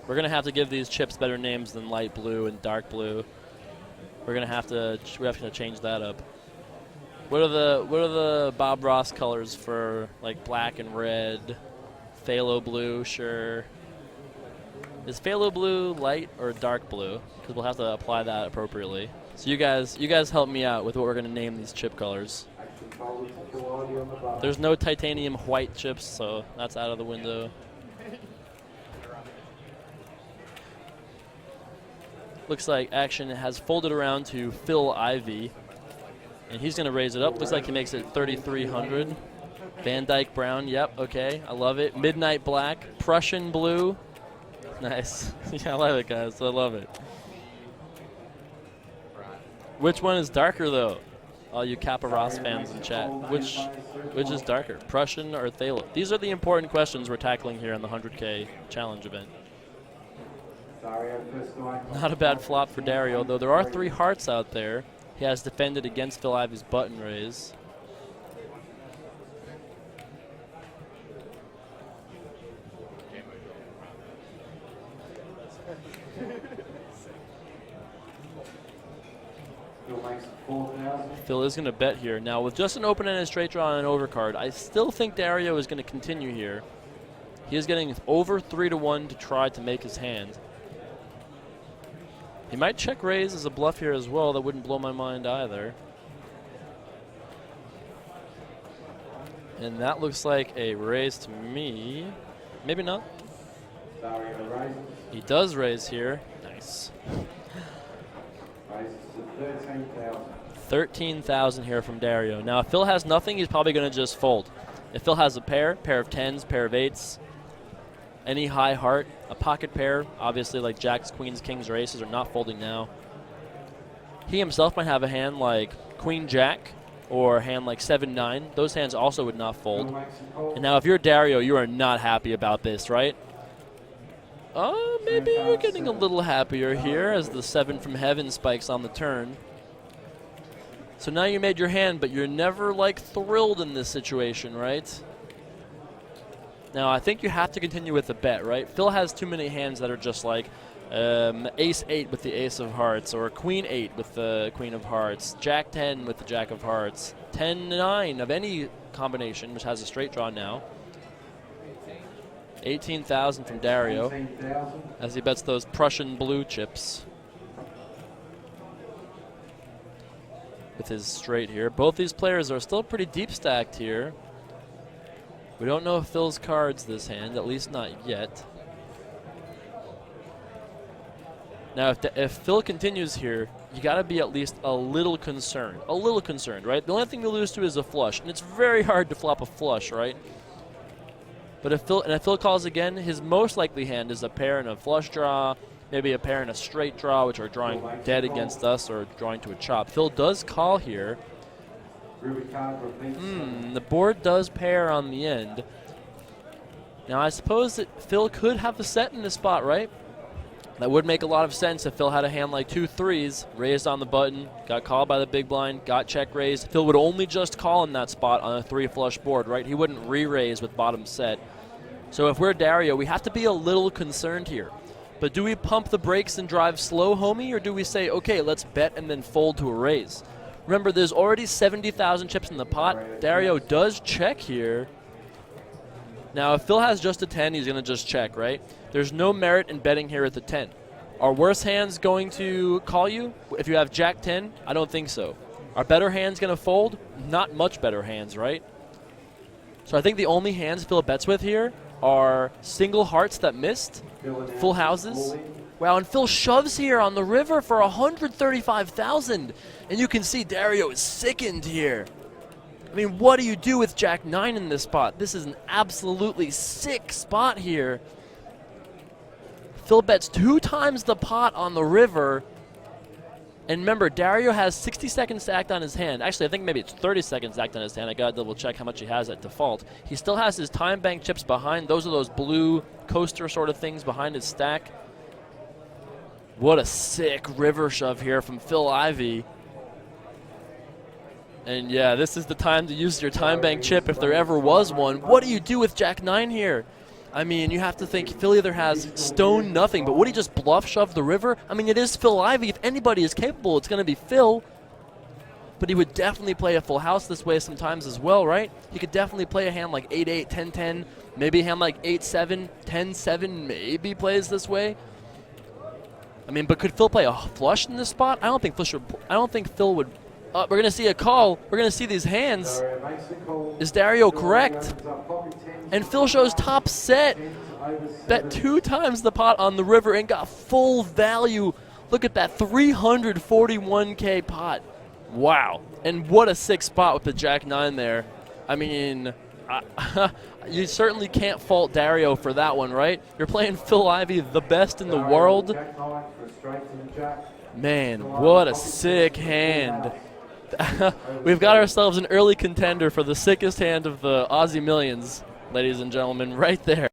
We're going to have to give these chips better names than light blue and dark blue. We have to change that up. What are the Bob Ross colors for like black and red? Phthalo blue, sure. Is phthalo blue light or dark blue? Because we'll have to apply that appropriately. So you guys help me out with what we're going to name these chip colors. There's no titanium white chips, so that's out of the window. Looks like action has folded around to Phil Ivey, and he's going to raise it up. Looks like he makes it 3,300. Van Dyke Brown, yep, okay, I love it. Midnight Black, Prussian Blue. Nice. Yeah, I love it, guys. I love it. Which one is darker, though? All you Kappa Ross fans in chat. Which is darker, Prussian or Phthalo? These are the important questions we're tackling here in the 100K challenge event. Not a bad flop for Dario, though there are 3 hearts out there. He has defended against Phil Ivey's button raise. Phil is going to bet here. Now, with just an open-ended straight draw and an overcard, I still think Dario is going to continue here. He is getting over 3-1 to try to make his hand. He might check raise as a bluff here as well. That wouldn't blow my mind either. And that looks like a raise to me. Maybe not. He does raise here. Nice. 13,000 here from Dario. Now, if Phil has nothing, he's probably going to just fold. If Phil has a pair of tens, pair of eights, any high heart, a pocket pair, obviously like jacks, queens, kings, or aces are not folding now. He himself might have a hand like queen, jack, or a hand like 7-9. Those hands also would not fold. And now if you're Dario, you are not happy about this, right? Maybe you're getting a little happier here as the 7 from heaven spikes on the turn. So now you made your hand, but you're never like thrilled in this situation, right? Now I think you have to continue with the bet, right? Phil has too many hands that are just like ace-8 with the ace of hearts, or queen-8 with the queen of hearts, jack-10 with the jack of hearts, 10-9 of any combination, which has a straight draw now. 18,000 from Dario as he bets those Prussian blue chips with his straight here. Both these players are still pretty deep stacked here. We don't know if Phil's cards this hand, at least not yet. Now, if Phil continues here, you got to be at least a little concerned, right? The only thing to lose to is a flush, and it's very hard to flop a flush, right? But if Phil calls again, his most likely hand is a pair and a flush draw, maybe a pair and a straight draw, which are drawing dead against us or drawing to a chop. Phil does call here. The board does pair on the end. Now, I suppose that Phil could have a set in this spot, right? That would make a lot of sense if Phil had a hand like 2 3s, raised on the button, got called by the big blind, got check raised. Phil would only just call in that spot on a 3 flush board, right? He wouldn't re-raise with bottom set. So if we're Dario, we have to be a little concerned here. But do we pump the brakes and drive slow, homie, or do we say, okay, let's bet and then fold to a raise? Remember, there's already 70,000 chips in the pot. Dario does check here. Now, if Phil has just a 10, he's going to just check, right? There's no merit in betting here at the 10. Are worse hands going to call you? If you have Jack 10, I don't think so. Are better hands going to fold? Not much better hands, right? So I think the only hands Phil bets with here are single hearts that missed, full houses. Wow, and Phil shoves here on the river for 135,000. And you can see Dario is sickened here. I mean, what do you do with Jack 9 in this spot? This is an absolutely sick spot here. Phil bets 2 times the pot on the river. And remember, Dario has 60 seconds stacked on his hand. Actually, I think maybe it's 30 seconds stacked on his hand. I got to double check how much he has at default. He still has his time bank chips behind. Those are those blue coaster sort of things behind his stack. What a sick river shove here from Phil Ivey. And yeah, this is the time to use your time bank chip if there ever was one. What do you do with Jack 9 here? I mean, you have to think Phil either has stone nothing, but would he just bluff shove the river? I mean, it is Phil Ivey. If anybody is capable, it's going to be Phil. But he would definitely play a full house this way sometimes as well, right? He could definitely play a hand like 8-8, 10-10, maybe a hand like 8-7, 10-7, maybe plays this way. I mean, but could Phil play a flush in this spot? I don't think Phil would. We're going to see a call. We're going to see these hands. Is Dario correct? And Phil shows top set. Bet 2 times the pot on the river and got full value. Look at that 341K pot. Wow. And what a sick spot with the Jack-9 there. I mean, you certainly can't fault Dario for that one, right? You're playing Phil Ivey, the best in the world. Man, what a sick hand. We've got ourselves an early contender for the sickest hand of the Aussie Millions, ladies and gentlemen, right there.